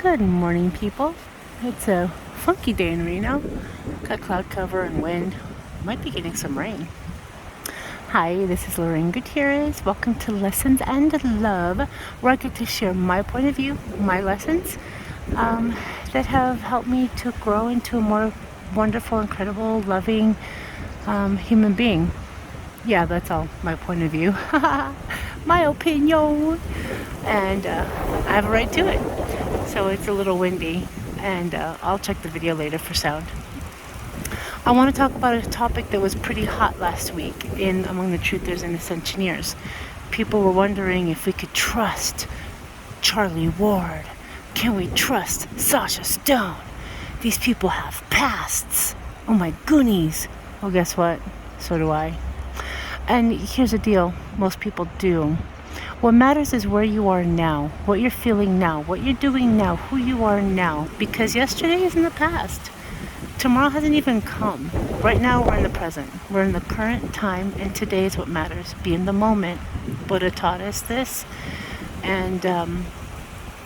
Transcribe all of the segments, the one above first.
Good morning, people. It's a funky day in Reno. Got cloud cover and wind. Might be getting some rain. Hi, this is Lorraine Gutierrez. Welcome to Lessons and Love, where I get to share my point of view, my lessons that have helped me to grow into a more wonderful, incredible, loving human being. Yeah, that's all my point of view. My opinion. And I have a right to it. So it's a little windy, and I'll check the video later for sound. I want to talk about a topic that was pretty hot last week in among the truthers and ascensioneers. People were wondering if we could trust Charlie Ward. Can we trust Sasha Stone? These people have pasts. Oh my goonies. Well, guess what? So do I. And here's the deal. Most people do. What matters is where you are now, what you're feeling now, what you're doing now, who you are now. Because yesterday is in the past. Tomorrow hasn't even come. Right now we're in the present. We're in the current time, and today is what matters. Be in the moment. Buddha taught us this. And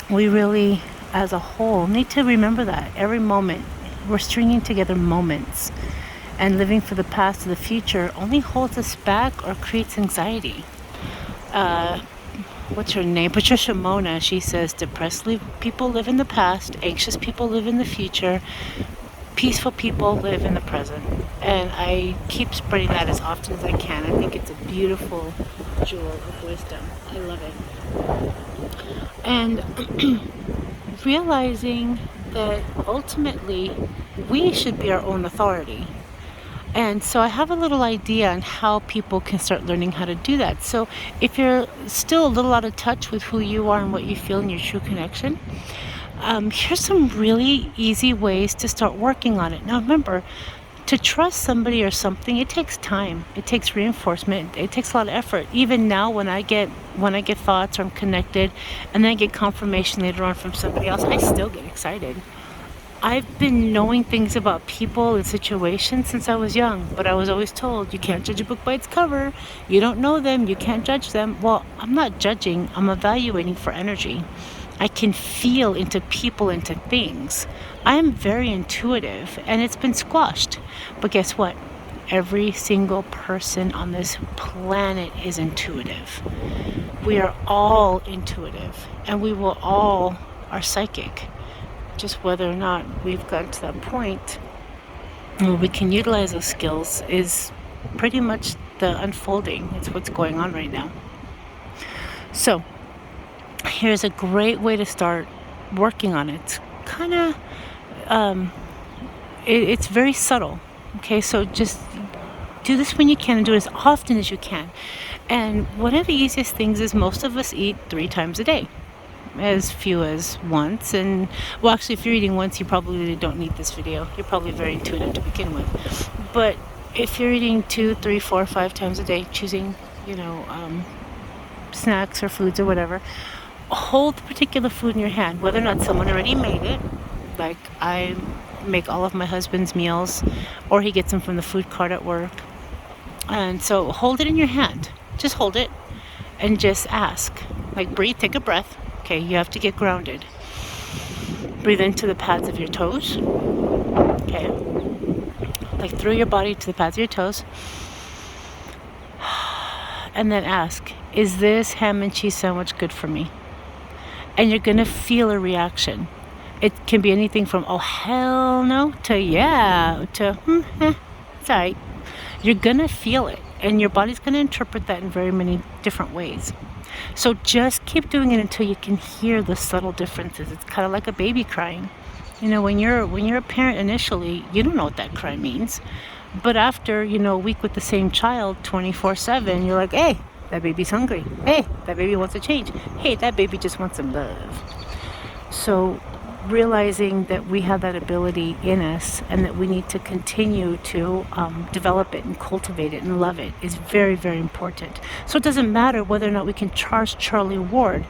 we really, as a whole, need to remember that. Every moment, we're stringing together moments. And living for the past or the future only holds us back or creates anxiety. What's her name? Patricia Mona, she says, depressed people live in the past, anxious people live in the future, peaceful people live in the present. And I keep spreading that as often as I can. I think it's a beautiful jewel of wisdom. I love it. And realizing that ultimately we should be our own authority. And so I have a little idea on how people can start learning how to do that. So if you're still a little out of touch with who you are and what you feel in your true connection, here's some really easy ways to start working on it. Now remember, to trust somebody or something, it takes time. It takes reinforcement. It takes a lot of effort. Even now when I get thoughts or I'm connected and then I get confirmation later on from somebody else, I still get excited. I've been knowing things about people and situations since I was young, but I was always told, you can't judge a book by its cover. You don't know them, you can't judge them. Well, I'm not judging, I'm evaluating for energy. I can feel into people, into things. I am very intuitive, and it's been squashed. But guess what? Every single person on this planet is intuitive. We are all intuitive, and we will all are psychic. Just whether or not we've gotten to that point where we can utilize those skills is pretty much the unfolding. It's what's going on right now. So here's a great way to start working on it. Kind of, it's very subtle. Okay, so just do this when you can and do it as often as you can. And one of the easiest things is most of us eat 3 times a day. As few as once. And well, actually, if you're eating once, you probably don't need this video. You're probably very intuitive to begin with. But if you're eating 2, 3, 4, 5 times a day, choosing snacks or foods or whatever, hold the particular food in your hand, whether or not someone already made it. Like I make all of my husband's meals, or he gets them from the food cart at work. And so hold it in your hand. Just hold it and just ask. Like breathe, take a breath. Okay, you have to get grounded. Breathe into the pads of your toes. Okay. Like through your body to the pads of your toes. And then ask, is this ham and cheese sandwich good for me? And you're going to feel a reaction. It can be anything from, oh, hell no, to yeah, to, it's all right. You're going to feel it. And your body's going to interpret that in very many different ways. So just keep doing it until you can hear the subtle differences. It's kind of like a baby crying. You know, when you're a parent initially, you don't know what that cry means. But after, a week with the same child 24/7, you're like, hey, that baby's hungry. Hey, that baby wants a change. Hey, that baby just wants some love. So realizing that we have that ability in us and that we need to continue to develop it and cultivate it and love it is very, very important. So it doesn't matter whether or not we can charge Charlie Ward.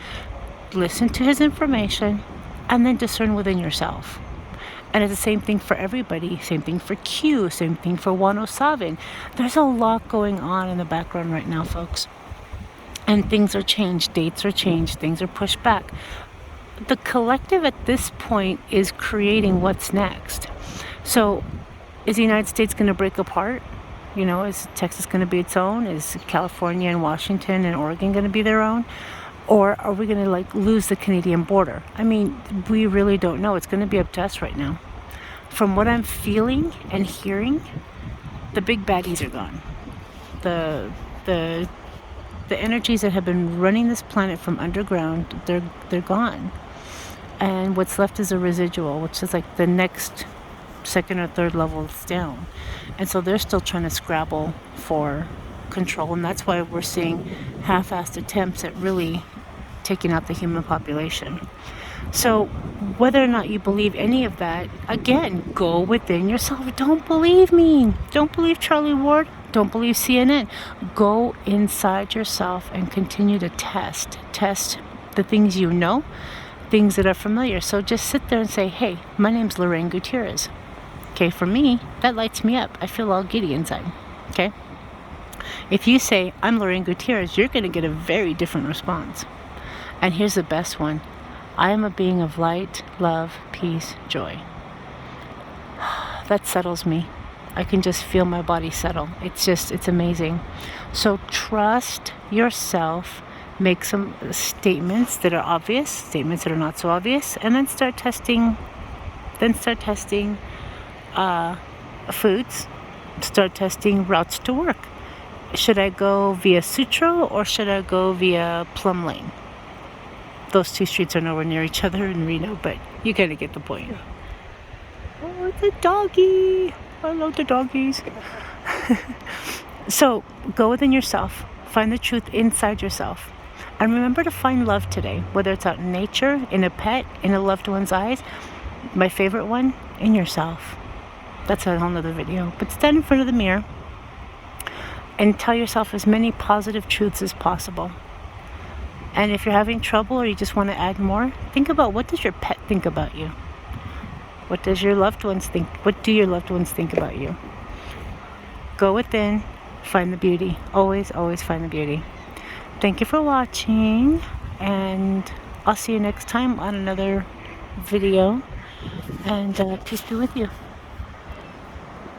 Listen to his information and then discern within yourself. And it's the same thing for everybody. Same thing for Q. Same thing for Wano Savin. There's a lot going on in the background right now, folks. And things are changed. Dates are changed. Things are pushed back. the collective at this point is creating what's next. So is the United States going to break apart? You know, is Texas going to be its own? Is California and Washington and Oregon going to be their own? Or are we going to like lose the Canadian border? I mean, we really don't know. It's going to be up to us right now. From what I'm feeling and hearing, the big baddies are gone. The energies that have been running this planet from underground, they're gone. And what's left is a residual, which is like the next second or third levels down. And so they're still trying to scrabble for control, and that's why we're seeing half-assed attempts at really taking out the human population. So whether or not you believe any of that, again, go within yourself. Don't believe me. Don't believe Charlie Ward. Don't believe CNN. Go inside yourself and continue to test the things you know, things that are familiar. So just sit there and say, hey, my name's Lorraine Gutierrez. Okay, for me, that lights me up. I feel all giddy inside. Okay? If you say, I'm Lorraine Gutierrez, you're going to get a very different response. And here's the best one. I am a being of light, love, peace, joy. That settles me. I can just feel my body settle. It's amazing. So trust yourself. Make some statements that are obvious, statements that are not so obvious, and then start testing foods. Start testing routes to work. Should I go via Sutro or should I go via Plum Lane? Those two streets are nowhere near each other in Reno, but you kind of get the point. Oh, it's a doggy. I love the doggies. So go within yourself. Find the truth inside yourself. And remember to find love today, whether it's out in nature, in a pet, in a loved one's eyes. My favorite one, in yourself. That's a whole nother video. But stand in front of the mirror and tell yourself as many positive truths as possible. And if you're having trouble or you just want to add more, think about, what does your pet think about you? What does your loved ones think? What do your loved ones think about you? Go within, find the beauty. Always, always find the beauty. Thank you for watching, and I'll see you next time on another video. And peace be with you.